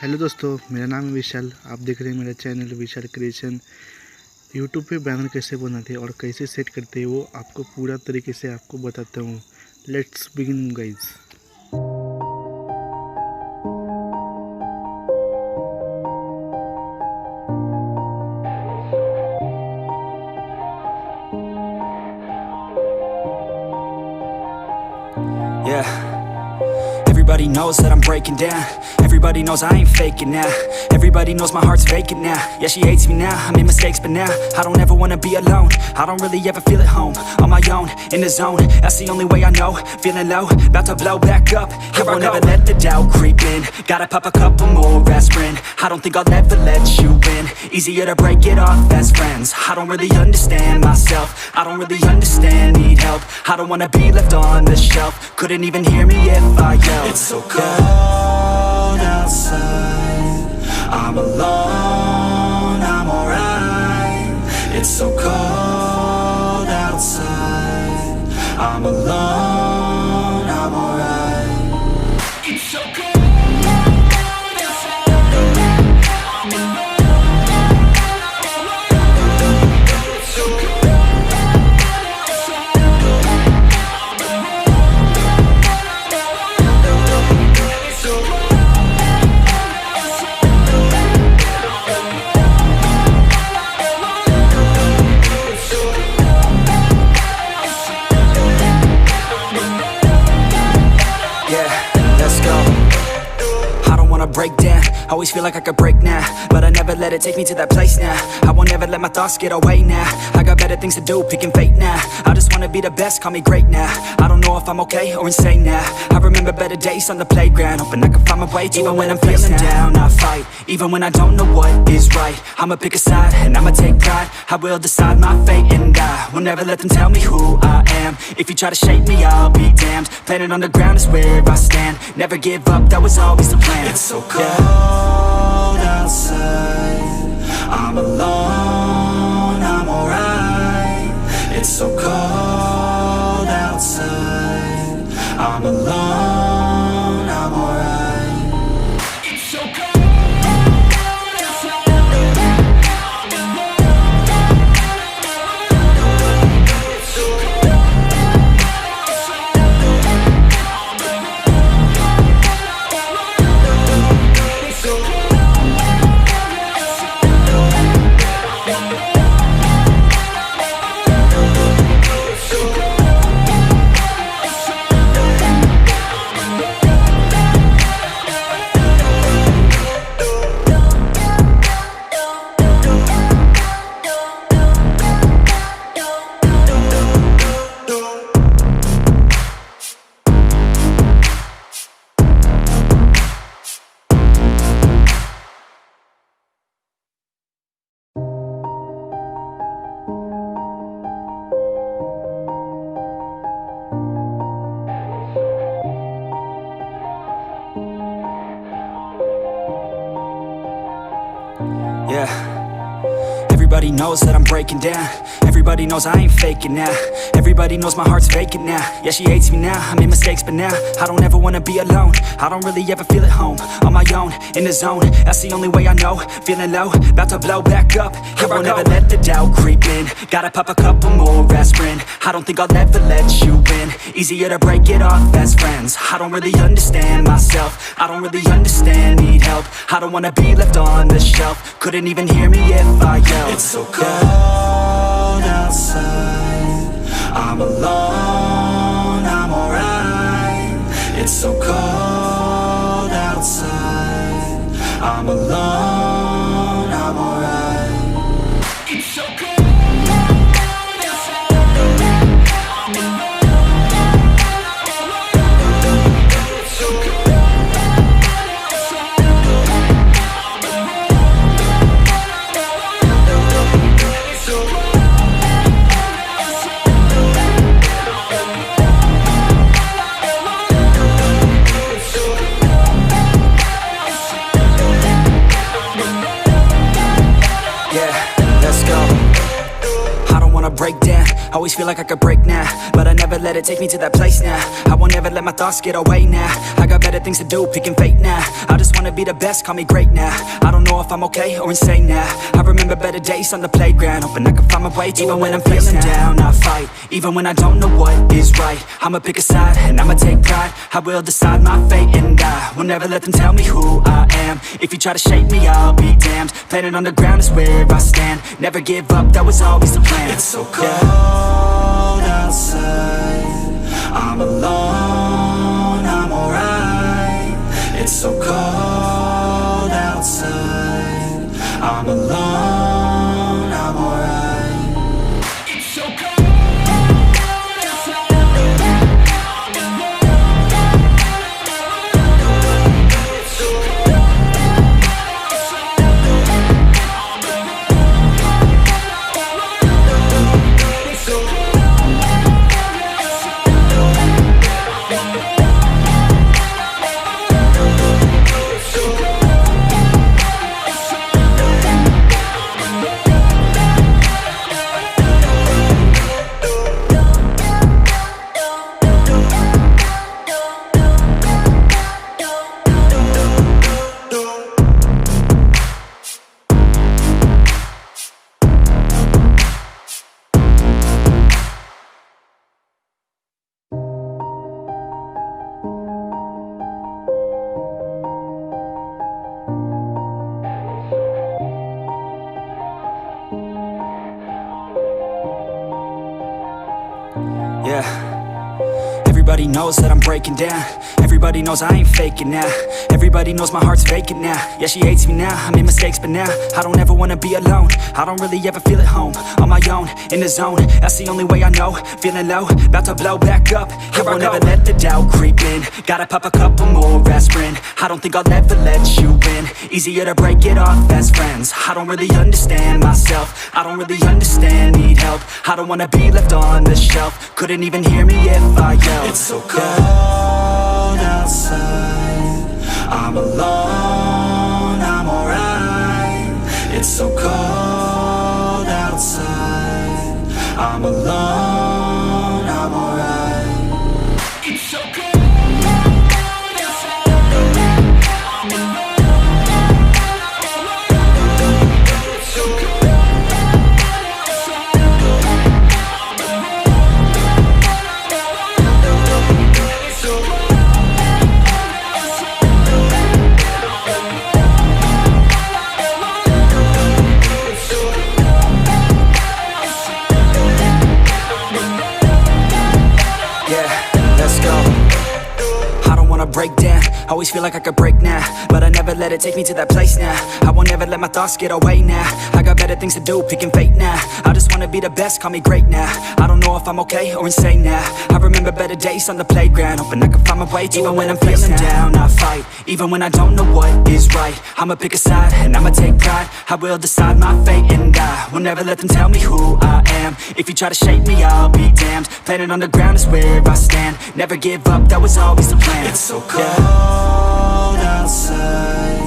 Hello दोस्तों, मेरा नाम है विशाल। आप देख रहे हैं मेरा चैनल विशाल क्रिएशन। यूट्यूब पे बैनर कैसे बनाते हैं और कैसे सेट करते हैं वो आपको पूरा तरीके से आपको बताता हूँ। Let's begin guys. Yeah, everybody knows that I'm breaking down. Everybody knows I ain't faking now. Everybody knows my heart's vacant now. Yeah, she hates me now, I made mistakes but now I don't ever wanna be alone. I don't really ever feel at home. On my own, in the zone, that's the only way I know. Feeling low, about to blow back up. I won't ever let the doubt creep in. Gotta pop a couple more aspirin. I don't think I'll ever let you in. Easier to break it off best friends. I don't really understand myself. I don't really understand, need help. I don't wanna be left on the shelf. Couldn't even hear me if I yelled. It's so cold outside, I'm alone, I'm alright. It's so cold outside, I'm alone, I'm alright. It's so cold outside, I'm alone, it's so cold outside, I'm alone, it's so cold. Break down, always feel like I could break now, but I never let it take me to that place now. I won't ever let my thoughts get away now. I got better things to do, picking fate now. I just wanna be the best, call me great now. I don't know if I'm okay or insane now. I remember better days on the playground, hoping I can find my way even when I'm feeling down. I fight, even when I don't know what is right. I'ma pick a side, and I'ma take pride. I will decide my fate, and I will never let them tell me who I am. If you try to shape me, I'll be damned. Planet on the ground is where I stand. Never give up, that was always the plan. It's so cold outside, I'm alone, I'm alright. It's so cold outside, I'm alone, I'm alright. It's so cold outside, I'm alone, it's so cold outside, I'm Yeah. Everybody knows that I'm breaking down. Everybody knows I ain't faking now. Everybody knows my heart's vacant now. Yeah, she hates me now, I made mistakes but now I don't ever wanna be alone. I don't really ever feel at home. On my own, in the zone, that's the only way I know. Feeling low, about to blow back up. I won't ever let the doubt creep in. Gotta pop a couple more aspirin. I don't think I'll ever let you in. Easier to break it off best friends. I don't really understand myself. I don't really understand, need help. I don't wanna be left on the shelf. Couldn't even hear me if I yelled. It's so cold outside, I'm alone, I'm alright. It's so cold outside, I'm alone, I'm alright. It's so cold outside, I'm alone, it's so cold outside, I'm alone, it's so cold. Break down, Always feel like I could break now, but I never let it take me to that place now. I won't ever let my thoughts get away now. I got better things to do, picking fate now. I just wanna be the best, call me great now. I don't know if I'm okay or insane now. I remember better days on the playground, hoping I can find my way to even when I'm feeling down. I fight, even when I don't know what is right. I'ma pick a side, and I'ma take pride. I will decide my fate, and I will never let them tell me who I am. If you try to shape me, I'll be damned. Planet on the ground is where I stand. Never give up, that was always the plan. It's so cold outside, I'm alone, I'm alright. It's so cold outside, I'm alone, I'm alright. It's so cold outside, I'm alone. It's so cold outside, I'm alone. It's so cold. Yeah. Everybody knows that I'm breaking down. Everybody knows I ain't faking now. Everybody knows my heart's vacant now. Yeah, she hates me now, I made mistakes, but now I don't ever wanna be alone. I don't really ever feel at home. On my own, in the zone, that's the only way I know. Feeling low, about to blow back up. Here I won't ever let the doubt creep in. Gotta pop a couple more aspirin. I don't think I'll ever let you in. Easier to break it off as friends. I don't really understand myself. I don't really understand, need help. I don't wanna be left on the shelf. Couldn't even hear me if I yelled. It's so cold outside, I'm alone, I'm alright. It's so cold outside, I'm alone, I'm alright. It's so cold outside, I'm alone. It's so cold outside, I'm alone. It's so cold. Break down, always feel like I could break now, but I never let it take me to that place now. I won't ever let my thoughts get away now. I got better things to do, picking fate now. I just wanna be the best, call me great now. I don't know if I'm okay or insane now. I remember better days on the playground, hoping I can find my way to even when I'm feeling down. I fight, even when I don't know what is right. I'ma pick a side, and I'ma take pride. I will decide my fate, and I will never let them tell me who I am. If you try to shape me, I'll be damned. Planet on the ground is where I stand. Never give up, that was always the plan. It's so cold outside,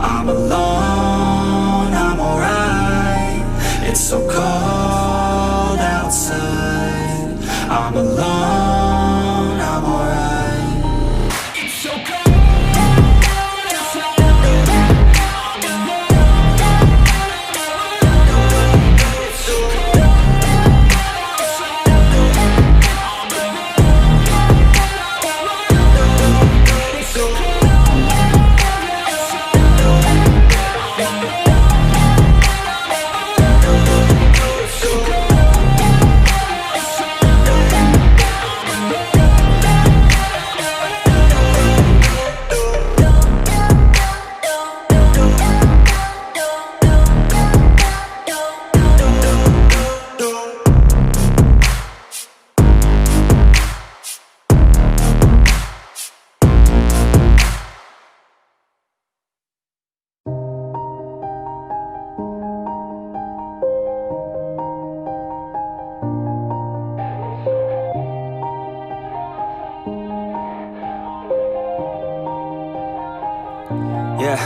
I'm alone, I'm alright. It's so cold outside, I'm alone, I'm alright. It's so cold outside, I'm alone. It's so cold outside, I'm alone. It's so cold. Yeah.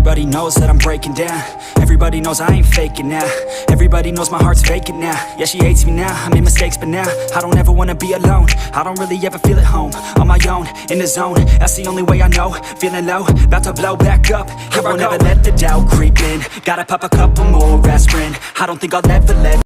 Everybody knows that I'm breaking down. Everybody knows I ain't faking now. Everybody knows my heart's vacant now. Yeah, she hates me now, I made mistakes but now I don't ever wanna be alone. I don't really ever feel at home. On my own, in the zone, that's the only way I know. Feeling low, about to blow back up. Here I won't ever let the doubt creep in. Gotta pop a couple more aspirin. I don't think I'll ever let